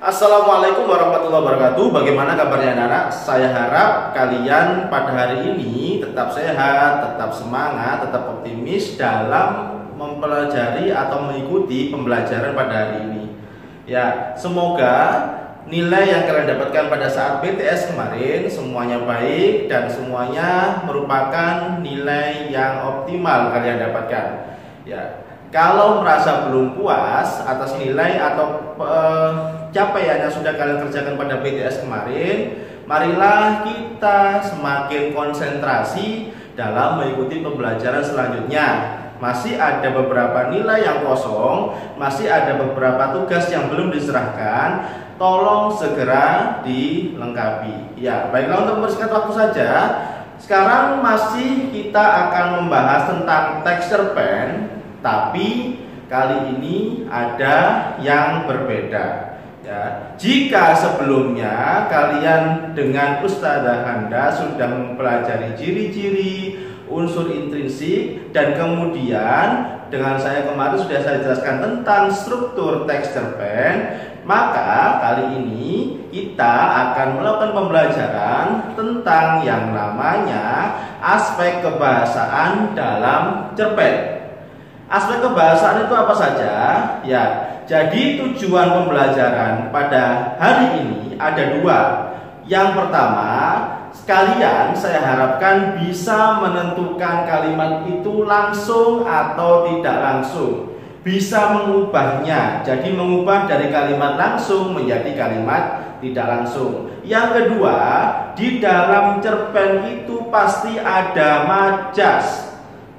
Assalamualaikum warahmatullahi wabarakatuh. Bagaimana kabarnya anak-anak? Saya harap kalian pada hari ini tetap sehat, tetap semangat, tetap optimis dalam mempelajari atau mengikuti pembelajaran pada hari ini. Ya, semoga nilai yang kalian dapatkan pada saat BTS kemarin semuanya baik dan semuanya merupakan nilai yang optimal kalian dapatkan. Ya, kalau merasa belum puas atas nilai atau capaian yang sudah kalian kerjakan pada BTS kemarin, marilah kita semakin konsentrasi dalam mengikuti pembelajaran selanjutnya. Masih ada beberapa nilai yang kosong, masih ada beberapa tugas yang belum diserahkan, tolong segera dilengkapi. Ya, baiklah, untuk mempersingkat waktu saja, sekarang masih kita akan membahas tentang texture pen, tapi kali ini ada yang berbeda. Ya, jika sebelumnya kalian dengan Ustazah Handa sudah mempelajari ciri-ciri unsur intrinsik dan kemudian dengan saya kemarin sudah saya jelaskan tentang struktur texture pen, maka kali ini kita akan melakukan pembelajaran tentang yang namanya aspek kebahasaan dalam cerpen. Aspek kebahasaan itu apa saja? Ya, jadi tujuan pembelajaran pada hari ini ada dua. Yang pertama, sekalian saya harapkan bisa menentukan kalimat itu langsung atau tidak langsung. Bisa mengubahnya, jadi mengubah dari kalimat langsung menjadi kalimat tidak langsung. Yang kedua, di dalam cerpen itu pasti ada majas.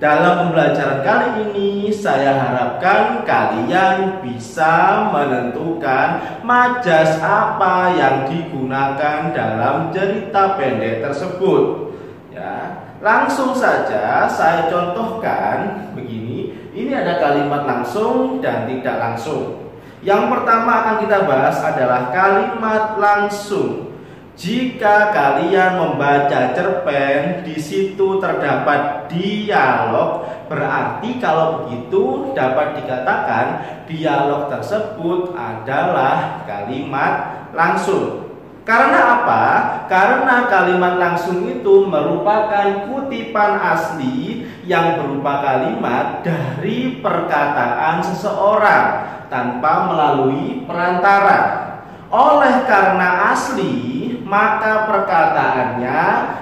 Dalam pembelajaran kali ini saya harapkan kalian bisa menentukan majas apa yang digunakan dalam cerita pendek tersebut. Ya, langsung saja saya contohkan begini. Ini ada kalimat langsung dan tidak langsung. Yang pertama akan kita bahas adalah kalimat langsung. Jika kalian membaca cerpen, di situ terdapat dialog, berarti kalau begitu dapat dikatakan dialog tersebut adalah kalimat langsung. Karena apa? Karena kalimat langsung itu merupakan kutipan asli yang berupa kalimat dari perkataan seseorang tanpa melalui perantara. Oleh karena asli, maka perkataannya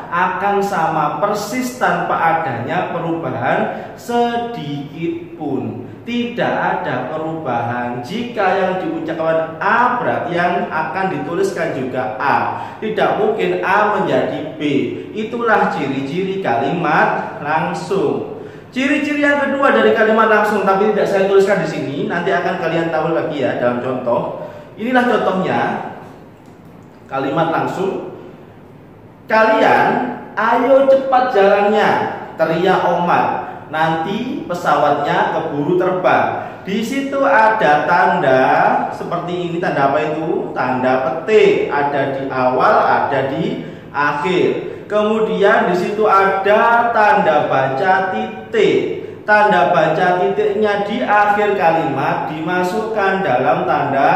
akan sama persis tanpa adanya perubahan sedikit pun. Tidak ada perubahan. Jika yang diucapkan A, berarti yang akan dituliskan juga A. Tidak mungkin A menjadi B. Itulah ciri-ciri kalimat langsung. Ciri-ciri yang kedua dari kalimat langsung, tapi tidak saya tuliskan di sini. Nanti akan kalian tahu lagi ya dalam contoh. Inilah contohnya. Kalimat langsung. Kalian ayo cepat jalannya, teriak Omar. Nanti pesawatnya keburu terbang. Di situ ada tanda seperti ini. Tanda apa itu? Tanda petik. Ada di awal, ada di akhir. Kemudian di situ ada tanda baca titik. Tanda baca titiknya di akhir kalimat dimasukkan dalam tanda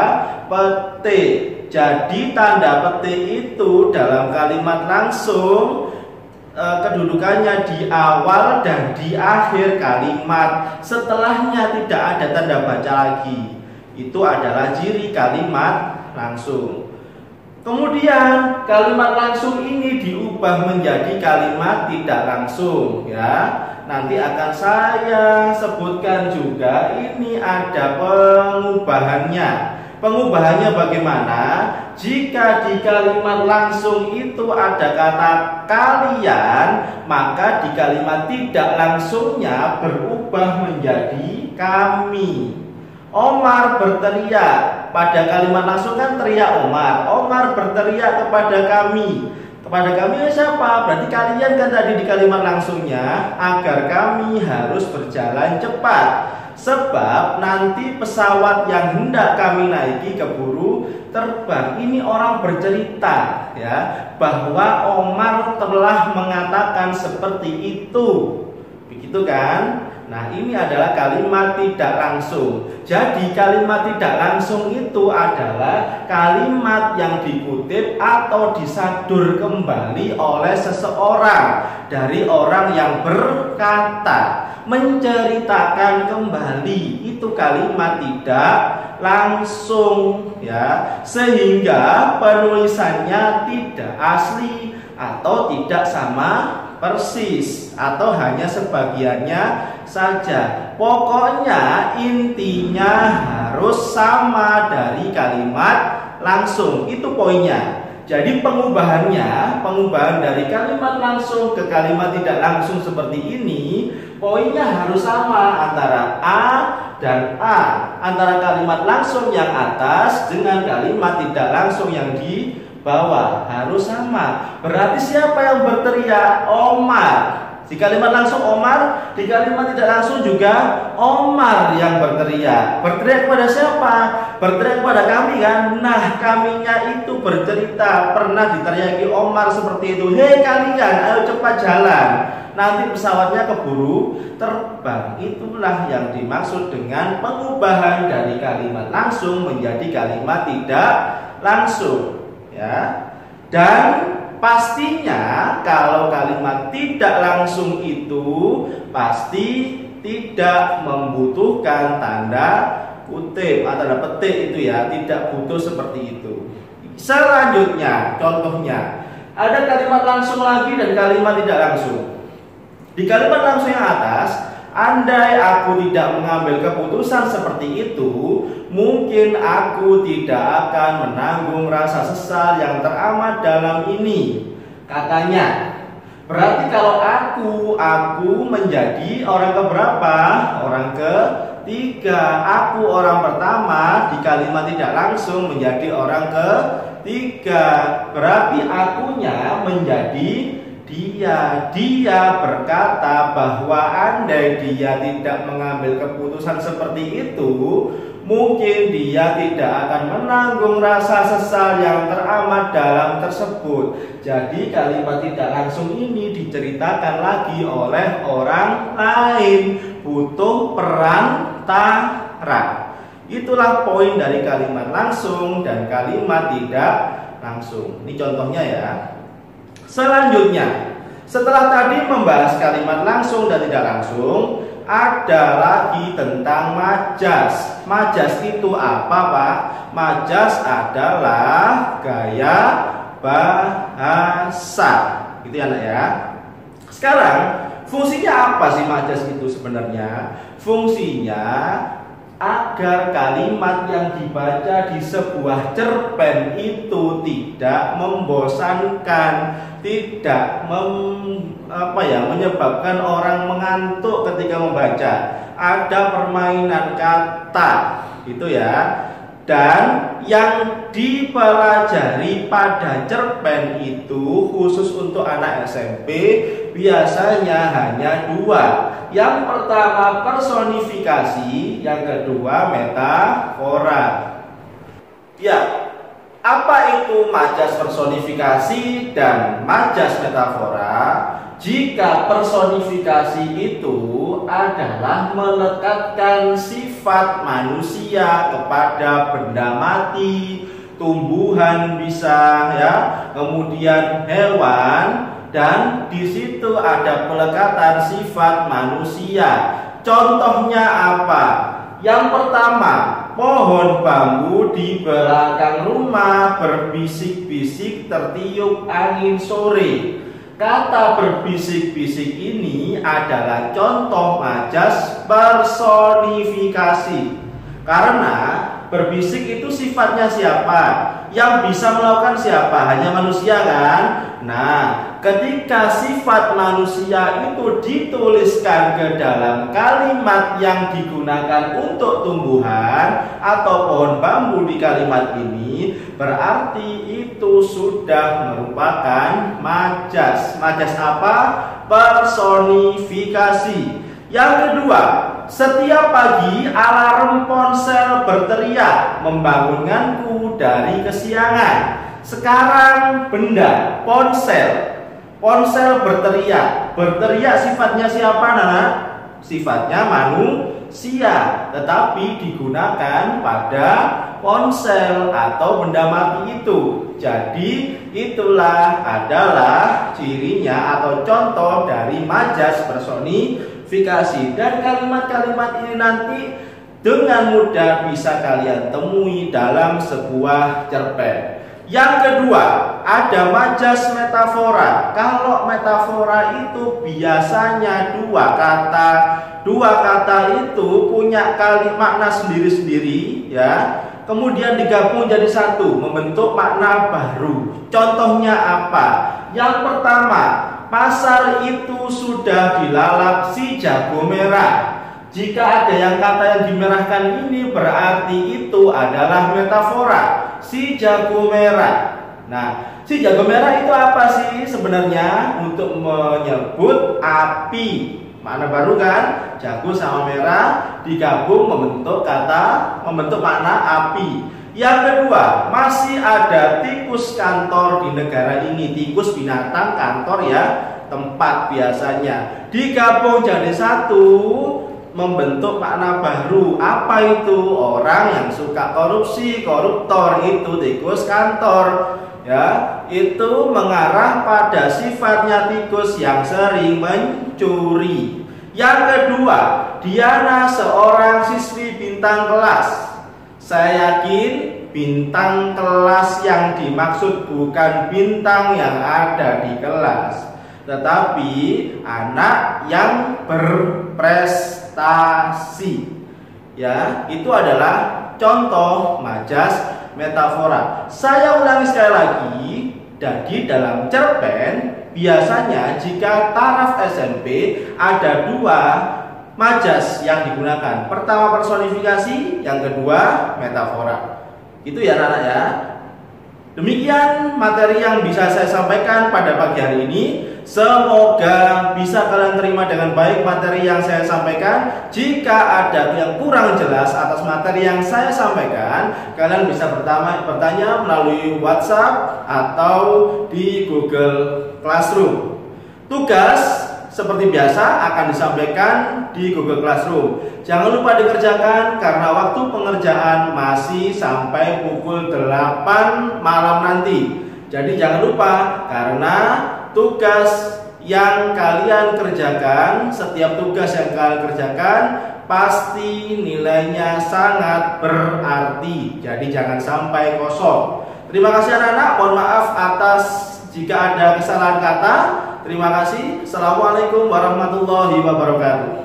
petik. Jadi tanda petik itu dalam kalimat langsung kedudukannya di awal dan di akhir kalimat. Setelahnya tidak ada tanda baca lagi. Itu adalah ciri kalimat langsung. Kemudian kalimat langsung ini diubah menjadi kalimat tidak langsung, ya. Nanti akan saya sebutkan juga ini ada pengubahannya. Pengubahannya bagaimana? Jika di kalimat langsung itu ada kata kalian, maka di kalimat tidak langsungnya berubah menjadi kami. Omar berteriak. Pada kalimat langsung kan teriak Omar. Omar berteriak kepada kami. Kepada kami siapa? Berarti kalian kan tadi di kalimat langsungnya agar kami harus berjalan cepat. Sebab nanti pesawat yang hendak kami naiki keburu terbang. Ini orang bercerita ya bahwa Omar telah mengatakan seperti itu. Begitu kan? Nah, ini adalah kalimat tidak langsung. Jadi kalimat tidak langsung itu adalah kalimat yang dikutip atau disadur kembali oleh seseorang dari orang yang berkata, menceritakan kembali. Itu kalimat tidak langsung, ya. Sehingga penulisannya tidak asli atau tidak sama persis atau hanya sebagiannya saja. Pokoknya intinya harus sama dari kalimat langsung. Itu poinnya. Jadi pengubahan dari kalimat langsung ke kalimat tidak langsung seperti ini, poinnya harus sama antara A dan A, antara kalimat langsung yang atas dengan kalimat tidak langsung yang di bawah, harus sama. Berarti siapa yang berteriak? Omar. Di kalimat langsung Omar, di kalimat tidak langsung juga Omar yang berteriak. Berteriak kepada siapa? Berteriak kepada kami kan? Nah, kaminya itu bercerita pernah diteriaki Omar seperti itu. Hei kalian, ayo cepat jalan, nanti pesawatnya keburu terbang. Itulah yang dimaksud dengan pengubahan dari kalimat langsung menjadi kalimat tidak langsung, ya. Dan pastinya kalau kalimat tidak langsung itu pasti tidak membutuhkan tanda kutip atau tanda petik itu, ya, tidak butuh seperti itu. Selanjutnya, contohnya ada kalimat langsung lagi dan kalimat tidak langsung. Di kalimat langsung yang atas, andai aku tidak mengambil keputusan seperti itu, mungkin aku tidak akan menanggung rasa sesal yang teramat dalam ini, katanya. Berarti kalau aku menjadi orang keberapa? Orang ketiga. Aku orang pertama di kalimat tidak langsung menjadi orang ketiga. Berarti akunya menjadi dia berkata bahwa andai dia tidak mengambil keputusan seperti itu, mungkin dia tidak akan menanggung rasa sesal yang teramat dalam tersebut. Jadi kalimat tidak langsung ini diceritakan lagi oleh orang lain, butuh perantara. Itulah poin dari kalimat langsung dan kalimat tidak langsung. Ini contohnya, ya. Selanjutnya, setelah tadi membahas kalimat langsung dan tidak langsung, ada lagi tentang majas. Majas itu apa, Pak? Majas adalah gaya bahasa. Gitu ya, Nak, ya. Sekarang, fungsinya apa sih majas itu sebenarnya? Fungsinya agar kalimat yang dibaca di sebuah cerpen itu tidak membosankan, tidak menyebabkan orang mengantuk ketika membaca. Ada permainan kata, gitu ya. Dan yang dipelajari pada cerpen itu khusus untuk anak SMP biasanya hanya dua. Yang pertama personifikasi, yang kedua metafora. Ya, apa itu majas personifikasi dan majas metafora? Jika personifikasi itu adalah melekatkan sifat manusia kepada benda mati, tumbuhan bisa, ya, kemudian hewan, dan di situ ada pelekatan sifat manusia. Contohnya apa? Yang pertama, pohon bambu di belakang rumah berbisik-bisik tertiup angin sore. Kata berbisik-bisik ini adalah contoh majas personifikasi. Karena berbisik itu sifatnya siapa? Yang bisa melakukan siapa? Hanya manusia kan? Nah, ketika sifat manusia itu dituliskan ke dalam kalimat yang digunakan untuk tumbuhan atau pohon bambu di kalimat ini, berarti itu sudah merupakan majas. Majas apa? Personifikasi. Yang kedua, setiap pagi alarm ponsel berteriak membangunkanku dari kesiangan. Sekarang benda, ponsel berteriak. Berteriak sifatnya siapa, Nana? sifatnya manusia, tetapi digunakan pada ponsel atau benda mati itu. Jadi itulah adalah cirinya atau contoh dari majas personifikasi. Dan kalimat-kalimat ini nanti dengan mudah bisa kalian temui dalam sebuah cerpen. Yang kedua, ada majas metafora. Kalau metafora itu biasanya dua kata. Dua kata itu punya makna sendiri-sendiri, ya. Kemudian digabung jadi satu, membentuk makna baru. Contohnya apa? Yang pertama, pasar itu sudah dilalap si jago merah. Jika ada yang kata yang dimerahkan ini berarti itu adalah metafora. Si jago merah. Nah, si jago merah itu apa sih sebenarnya? Untuk menyebut api. Makna baru kan? Jago sama merah digabung membentuk makna api. Yang kedua, masih ada tikus kantor di negara ini. Tikus binatang, kantor ya, tempat biasanya. Digabung jadi satu, membentuk makna baru. Apa itu? Orang yang suka korupsi, koruptor, itu tikus kantor. Ya, itu mengarah pada sifatnya tikus yang sering mencuri. Yang kedua, Diana seorang siswi bintang kelas. Saya yakin bintang kelas yang dimaksud bukan bintang yang ada di kelas, tetapi anak yang berprestasi. Ya, itu adalah contoh majas metafora. Saya ulangi sekali lagi. Jadi dalam cerpen biasanya jika taraf SMP ada dua majas yang digunakan. Pertama personifikasi, yang kedua metafora. Itu ya anak-anak ya. Demikian materi yang bisa saya sampaikan pada pagi hari ini. Semoga bisa kalian terima dengan baik materi yang saya sampaikan. Jika ada yang kurang jelas atas materi yang saya sampaikan, kalian bisa bertanya melalui WhatsApp atau di Google Classroom. Tugas seperti biasa akan disampaikan di Google Classroom. Jangan lupa dikerjakan karena waktu pengerjaan masih sampai pukul 8 malam nanti. Jadi jangan lupa karena tugas yang kalian kerjakan, setiap tugas yang kalian kerjakan pasti nilainya sangat berarti. Jadi jangan sampai kosong. Terima kasih anak-anak, mohon maaf atas jika ada kesalahan kata. Terima kasih. Assalamualaikum warahmatullahi wabarakatuh.